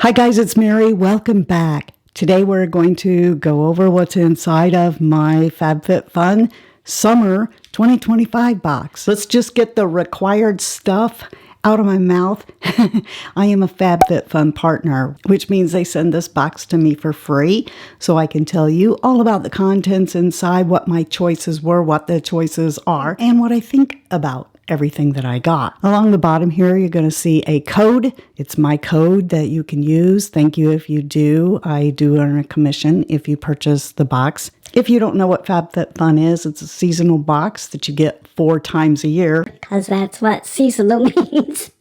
Hi guys, it's Mary. Welcome back. Today we're going to go over what's inside of my FabFitFun Summer 2025 box. Let's just get the required stuff out of my mouth. I am a FabFitFun partner, which means they send this box to me for free so I can tell you all about the contents inside, what my choices were, what the choices are, and what I think about everything that I got. Along the bottom here, you're going to see a code. It's my code that you can use. Thank you if you do. I do earn a commission if you purchase the box. If you don't know what FabFitFun is, it's a seasonal box that you get 4 times a year. Because that's what seasonal means.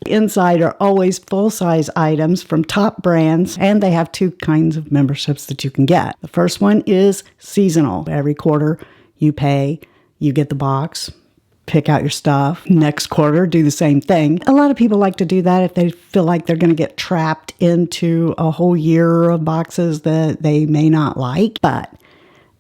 Inside are always full-size items from top brands, and they have 2 kinds of memberships that you can get. The first one is seasonal. Every quarter you pay, you get the box. Pick out your stuff. Next quarter, do the same thing. A lot of people like to do that if they feel like they're going to get trapped into a whole year of boxes that they may not like. But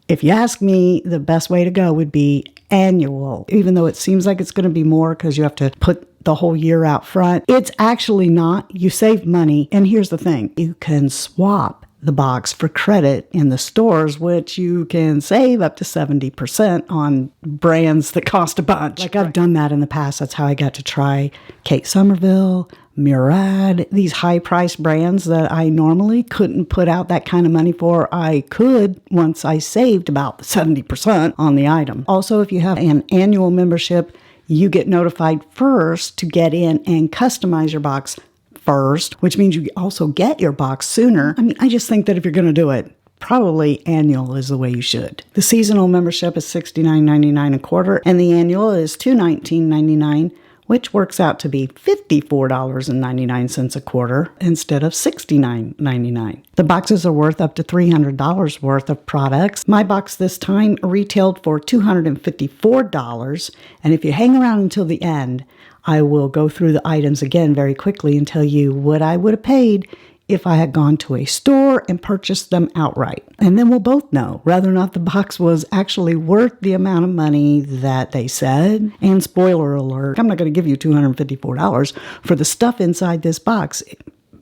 if you ask me, the best way to go would be annual. Even though it seems like it's going to be more because you have to put the whole year out front, it's actually not. You save money. And here's the thing. You can swap the box for credit in the stores, which you can save up to 70% on brands that cost a bunch. Like I've done that in the past. That's how I got to try Kate Somerville, Murad, these high-priced brands that I normally couldn't put out that kind of money for. I could once I saved about 70% on the item. Also, if you have an annual membership, you get notified first to get in and customize your box first, which means you also get your box sooner. I mean, I just think that if you're going to do it, probably annual is the way you should. The seasonal membership is $69.99 a quarter, and the annual is $219.99, which works out to be $54.99 a quarter instead of $69.99. The boxes are worth up to $300 worth of products. My box this time retailed for $254, and if you hang around until the end, I will go through the items again very quickly and tell you what I would have paid if I had gone to a store and purchased them outright. And then we'll both know whether or not the box was actually worth the amount of money that they said. And spoiler alert, I'm not going to give you $254 for the stuff inside this box.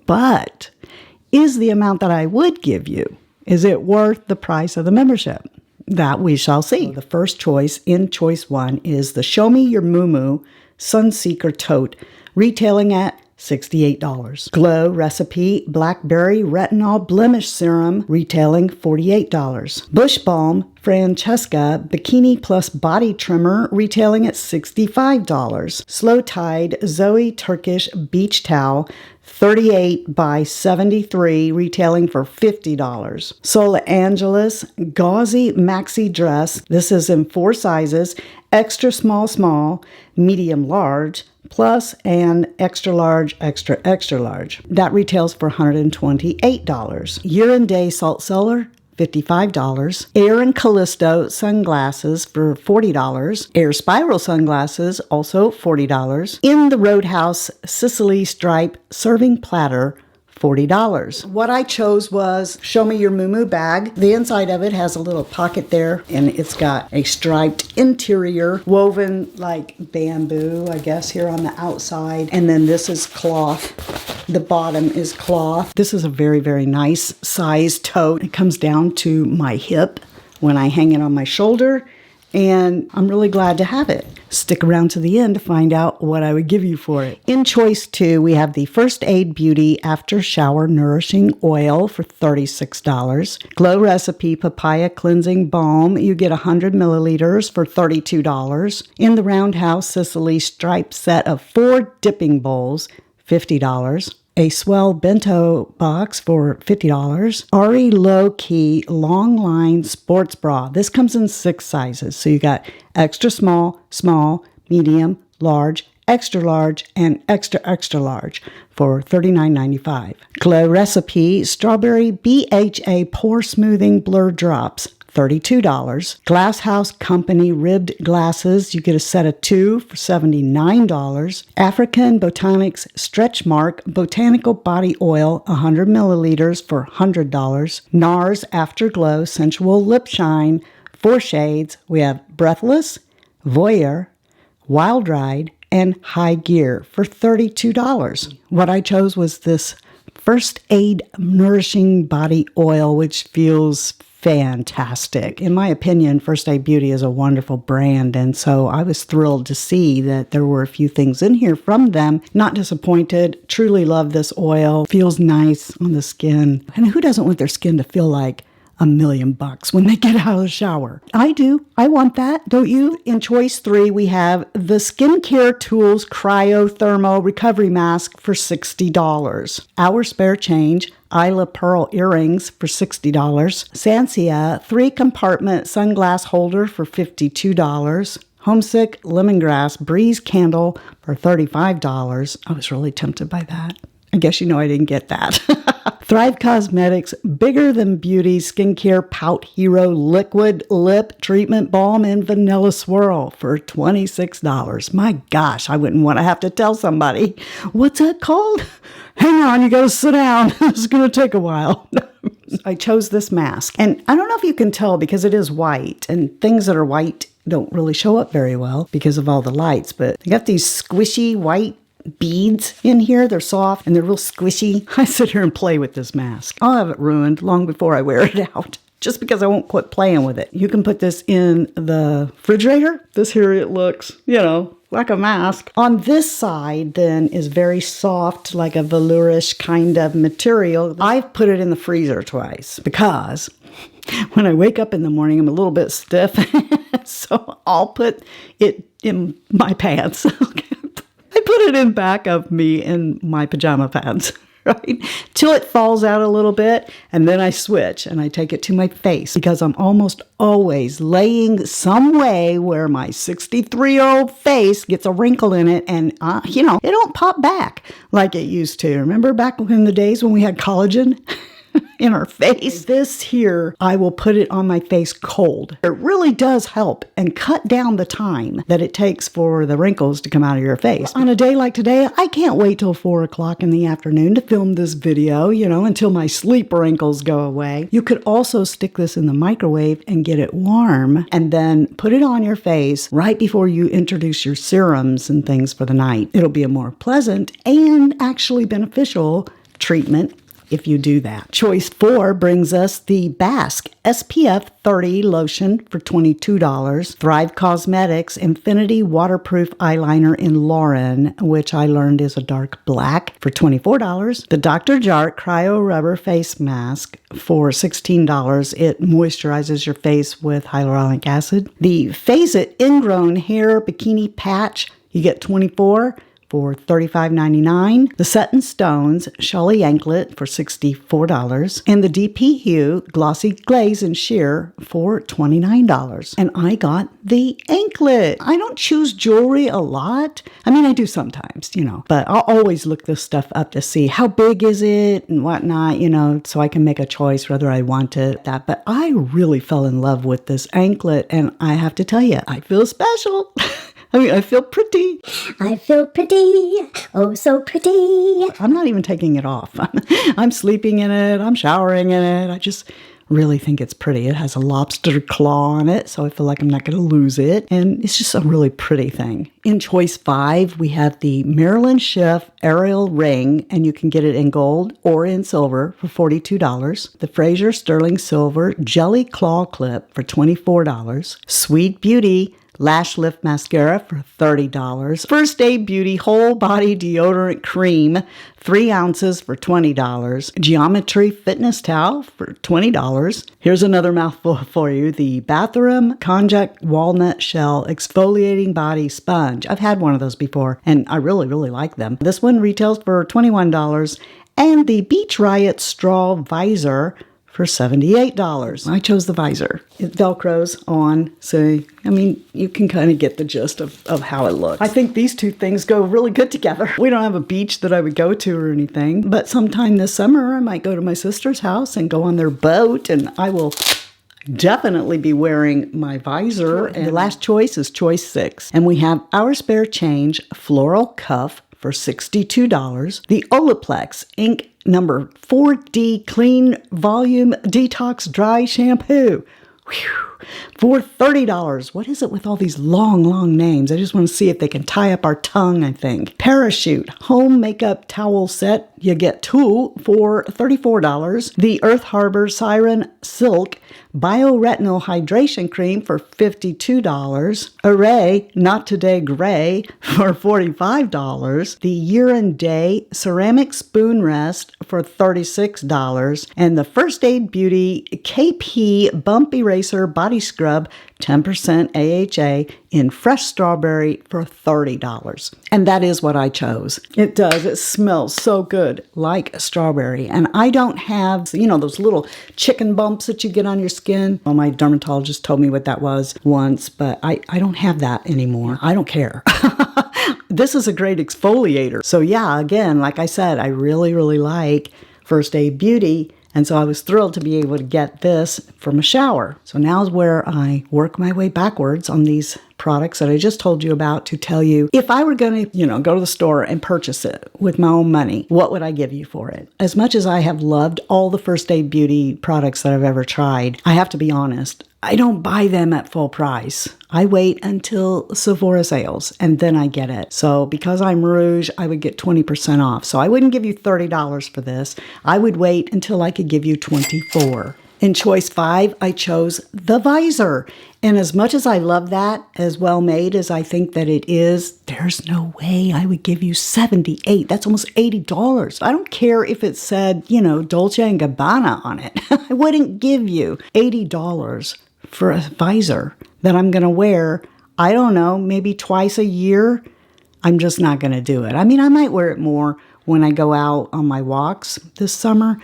But is the amount that I would give you, is it worth the price of the membership? That we shall see. The first choice in choice 1 is the Show Me Your Moo Sunseeker Tote, retailing at $68. Glow Recipe Blackberry Retinol Blemish Serum, retailing $48. Bush Balm Francesca Bikini Plus Body Trimmer, retailing at $65. Slow Tide Zoe Turkish Beach Towel, 38 by 73, retailing for $50. Sola Angeles Gauzy Maxi Dress. This is in 4 sizes, extra small, medium large, plus and extra large, extra large. That retails for $128. Year and Day Salt Cellar, $55. Air and Callisto sunglasses for $40. Air Spiral sunglasses, also $40. In the Roadhouse Sicily Stripe serving platter, $40. What I chose was Show Me Your Moo bag. The inside of it has a little pocket there, and it's got a striped interior woven like bamboo, I guess, here on the outside. And then this is cloth. The bottom is cloth. This is a very, very nice size tote. It comes down to my hip when I hang it on my shoulder, and I'm really glad to have it. Stick around to the end to find out what I would give you for it. In choice 2, we have the First Aid Beauty After Shower Nourishing Oil for $36. Glow Recipe Papaya Cleansing Balm. You get 100 milliliters for $32. In the Roundhouse Sicily Stripe set of 4 dipping bowls, $50. A Swell Bento box for $50. Ari Low Key Long Line Sports Bra. This comes in 6 sizes. So you got extra small, medium, large, extra large, and extra large for $39.95. Glow Recipe Strawberry BHA Pore Smoothing Blur Drops, $32. Glass House Company Ribbed Glasses. You get a set of 2 for $79. African Botanics Stretch Mark Botanical Body Oil, 100 milliliters for $100. NARS Afterglow Sensual Lip Shine, 4 shades. We have Breathless, Voyeur, Wild Ride, and High Gear for $32. What I chose was this First Aid Nourishing Body Oil, which feels fantastic. In my opinion, First Aid Beauty is a wonderful brand, and so I was thrilled to see that there were a few things in here from them. Not disappointed. Truly love this oil. Feels nice on the skin. And who doesn't want their skin to feel like $1,000,000 when they get out of the shower? I do. I want that. Don't you? In choice 3, we have the Skincare Tools Cryothermo Recovery Mask for $60. Our Spare Change Isla Pearl Earrings for $60. Sansia 3-compartment sunglass holder for $52. Homesick Lemongrass Breeze Candle for $35. I was really tempted by that. I guess you know I didn't get that. Thrive Cosmetics Bigger Than Beauty Skincare Pout Hero Liquid Lip Treatment Balm in Vanilla Swirl for $26. My gosh, I wouldn't want to have to tell somebody. What's that called? Hang on, you gotta sit down. This is gonna take a while. I chose this mask. And I don't know if you can tell because it is white, and things that are white don't really show up very well because of all the lights, but they got these squishy white beads in here. They're soft and they're real squishy. I sit here and play with this mask. I'll have it ruined long before I wear it out, just because I won't quit playing with it. You can put this in the refrigerator. This here, it looks, like a mask. On this side, then, is very soft, like a velourish kind of material. I've put it in the freezer twice because when I wake up in the morning, I'm a little bit stiff. So I'll put it in my pants. I put it in back of me in my pajama pants, right? Till it falls out a little bit, and then I switch and I take it to my face because I'm almost always laying some way where my 63-year-old face gets a wrinkle in it, and it don't pop back like it used to. Remember back in the days when we had collagen in our face? This here, I will put it on my face cold. It really does help and cut down the time that it takes for the wrinkles to come out of your face. On a day like today, I can't wait till 4 o'clock in the afternoon to film this video, until my sleep wrinkles go away. You could also stick this in the microwave and get it warm and then put it on your face right before you introduce your serums and things for the night. It'll be a more pleasant and actually beneficial treatment if you do that. Choice 4 brings us the Basque SPF 30 lotion for $22. Thrive Cosmetics Infinity Waterproof Eyeliner in Lauren, which I learned is a dark black, for $24. The Dr. Jart Cryo Rubber Face Mask for $16. It moisturizes your face with hyaluronic acid. The Phase It Ingrown Hair Bikini Patch, you get $24 for $35.99. The Set in Stones Shelly Anklet for $64. And the DP Hue Glossy Glaze and Sheer for $29. And I got the anklet. I don't choose jewelry a lot. I mean, I do sometimes, but I'll always look this stuff up to see how big is it and whatnot, so I can make a choice whether I want it. But I really fell in love with this anklet, and I have to tell you, I feel special. I feel pretty. I feel pretty. Oh, so pretty. I'm not even taking it off. I'm sleeping in it. I'm showering in it. I just really think it's pretty. It has a lobster claw on it, so I feel like I'm not going to lose it. And it's just a really pretty thing. In choice 5, we have the Marilyn Schiff Aerial Ring, and you can get it in gold or in silver for $42. The Fraser Sterling Silver Jelly Claw Clip for $24. Sweet Beauty Lash Lift Mascara for $30. First Aid Beauty Whole Body Deodorant Cream, 3 ounces for $20. Geometry Fitness Towel for $20. Here's another mouthful for you. The Bathroom Konjac Walnut Shell Exfoliating Body Sponge. I've had one of those before, and I really, really like them. This one retails for $21. And the Beach Riot Straw Visor for $78. I chose the visor. It Velcros on, so, you can kind of get the gist of how it looks. I think these two things go really good together. We don't have a beach that I would go to or anything, but sometime this summer I might go to my sister's house and go on their boat, and I will definitely be wearing my visor. And the last choice is choice 6. And we have Our Spare Change Floral Cuff for $62. The Olaplex Ink number 4D Clean Volume Detox Dry Shampoo. Whew. for $30. What is it with all these long names? I just want to see if they can tie up our tongue, I think. Parachute home makeup towel set. You get 2 for $34. The Earth Harbor Siren Silk Bioretinol Hydration Cream for $52. Array Not Today Gray for $45. The Year and Day Ceramic Spoon Rest for $36. And the First Aid Beauty KP Bump Eraser Body Scrub 10% AHA in fresh strawberry for $30. And that is what I chose. It does. It smells so good, like strawberry. And I don't have, those little chicken bumps that you get on your skin. Well, my dermatologist told me what that was once, but I don't have that anymore. I don't care. This is a great exfoliator. So yeah, again, like I said, I really like First Aid Beauty. And so I was thrilled to be able to get this from a shower. So now's where I work my way backwards on these products that I just told you about to tell you if I were going to, go to the store and purchase it with my own money, what would I give you for it? As much as I have loved all the First Aid Beauty products that I've ever tried, I have to be honest, I don't buy them at full price. I wait until Sephora sales and then I get it. So because I'm Rouge, I would get 20% off. So I wouldn't give you $30 for this. I would wait until I could give you $24. In choice 5, I chose the visor. And as much as I love that, as well made as I think that it is, there's no way I would give you $78. That's almost $80. I don't care if it said, Dolce & Gabbana on it. I wouldn't give you $80 for a visor that I'm going to wear, I don't know, maybe twice a year. I'm just not going to do it. I mean, I might wear it more when I go out on my walks this summer.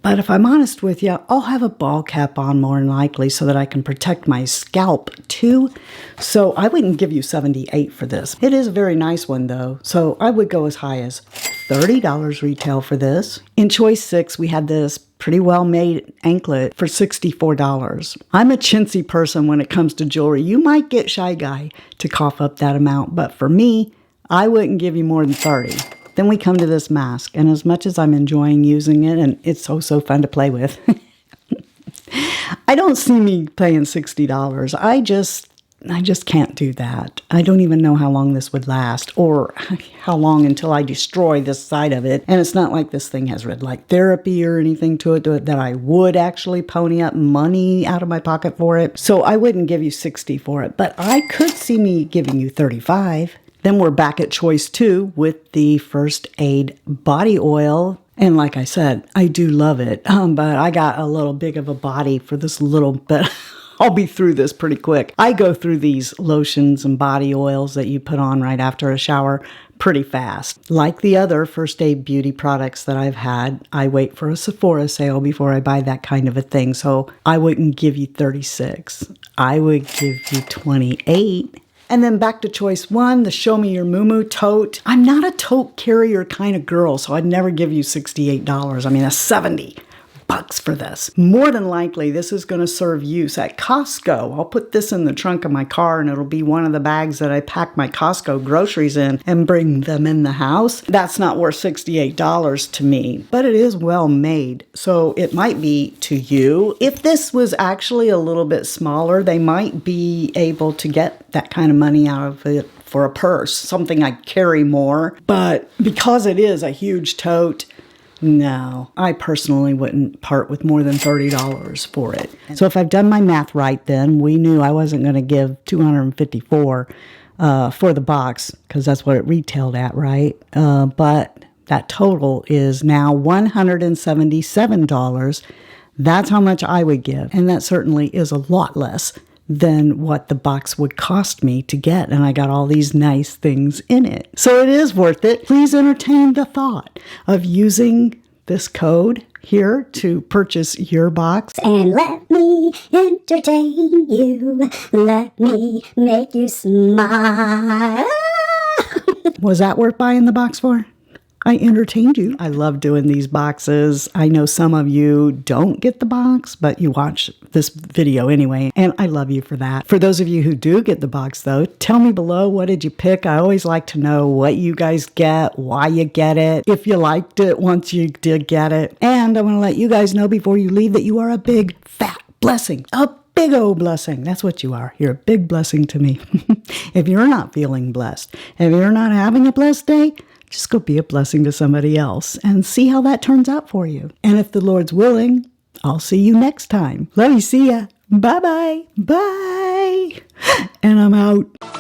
But if I'm honest with you, I'll have a ball cap on more than likely so that I can protect my scalp too. So I wouldn't give you $78 for this. It is a very nice one though. So I would go as high as $30 retail for this. In choice 6, we had this pretty well made anklet for $64. I'm a chintzy person when it comes to jewelry. You might get Shy Guy to cough up that amount, but for me, I wouldn't give you more than $30. Then we come to this mask, and as much as I'm enjoying using it, and it's so fun to play with, I don't see me paying $60. I just can't do that. I don't even know how long this would last or how long until I destroy this side of it. And it's not like this thing has red light therapy or anything to it that I would actually pony up money out of my pocket for it. So I wouldn't give you $60 for it, but I could see me giving you $35. Then we're back at choice 2 with the First Aid body oil. And like I said, I do love it, but I got a little big of a body for this little bit. I'll be through this pretty quick. I go through these lotions and body oils that you put on right after a shower pretty fast. Like the other First Aid Beauty products that I've had, I wait for a Sephora sale before I buy that kind of a thing. So I wouldn't give you $36. I would give you $28. And then back to choice 1, the Show Me Your Moo tote. I'm not a tote carrier kind of girl, so I'd never give you $68. I mean, that's $70 for this. More than likely, this is going to serve use at Costco. I'll put this in the trunk of my car and it'll be one of the bags that I pack my Costco groceries in and bring them in the house. That's not worth $68 to me, but it is well made. So it might be to you. If this was actually a little bit smaller, they might be able to get that kind of money out of it for a purse, something I carry more. But because it is a huge tote, no, I personally wouldn't part with more than $30 for it. So if I've done my math right, then we knew I wasn't going to give $254 for the box because that's what it retailed at, right? But that total is now $177. That's how much I would give. And that certainly is a lot less than what the box would cost me to get. And I got all these nice things in it. So it is worth it. Please entertain the thought of using this code here to purchase your box. And let me entertain you. Let me make you smile. Was that worth buying the box for? I entertained you. I love doing these boxes. I know some of you don't get the box, but you watch this video anyway, and I love you for that. For those of you who do get the box, though, tell me below, what did you pick? I always like to know what you guys get, why you get it, if you liked it once you did get it. And I want to let you guys know before you leave that you are a big, fat blessing. A big old blessing. That's what you are. You're a big blessing to me. If you're not feeling blessed, if you're not having a blessed day, just go be a blessing to somebody else and see how that turns out for you. And if the Lord's willing, I'll see you next time. Love you. See ya. Bye-bye. Bye. And I'm out.